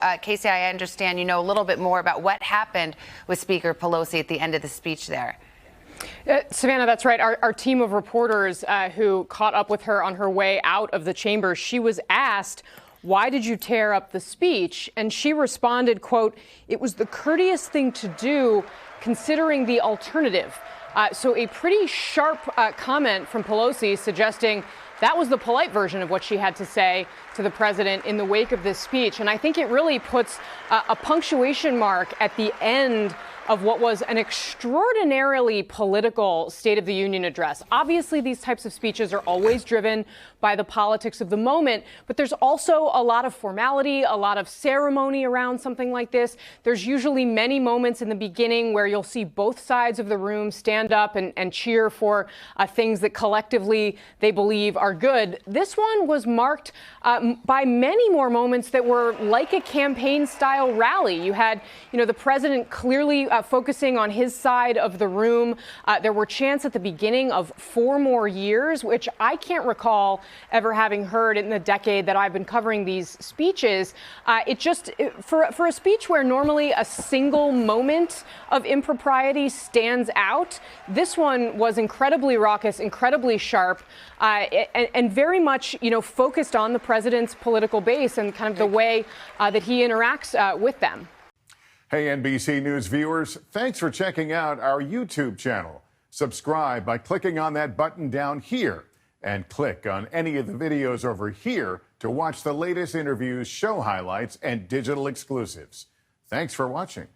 Kasie, I understand you know a little bit more about what happened with Speaker Pelosi at the end of the speech there. Savannah, that's right. Our team of reporters who caught up with her on her way out of the chamber, she was asked, "Why did you tear up the speech?" And she responded, quote, "It was the courteous thing to do considering the alternative." So a pretty sharp comment from Pelosi suggesting that was the polite version of what she had to say to the president in the wake of this speech. And I think it really puts a punctuation mark at the end of what was an extraordinarily political State of the Union address. Obviously, these types of speeches are always driven by the politics of the moment, but there's also a lot of formality, a lot of ceremony around something like this. There's usually many moments in the beginning where you'll see both sides of the room stand up and cheer for things that collectively they believe are good. This one was marked by many more moments that were like a campaign-style rally. You had, the president clearly focusing on his side of the room. There were chants at the beginning of 4 more years, which I can't recall ever having heard in the decade that I've been covering these speeches. For a speech where normally a single moment of impropriety stands out, this one was incredibly raucous, incredibly sharp, and very much, focused on the president's political base and kind of the way that he interacts with them. Hey, NBC News viewers, thanks for checking out our YouTube channel. Subscribe by clicking on that button down here and click on any of the videos over here to watch the latest interviews, show highlights, and digital exclusives. Thanks for watching.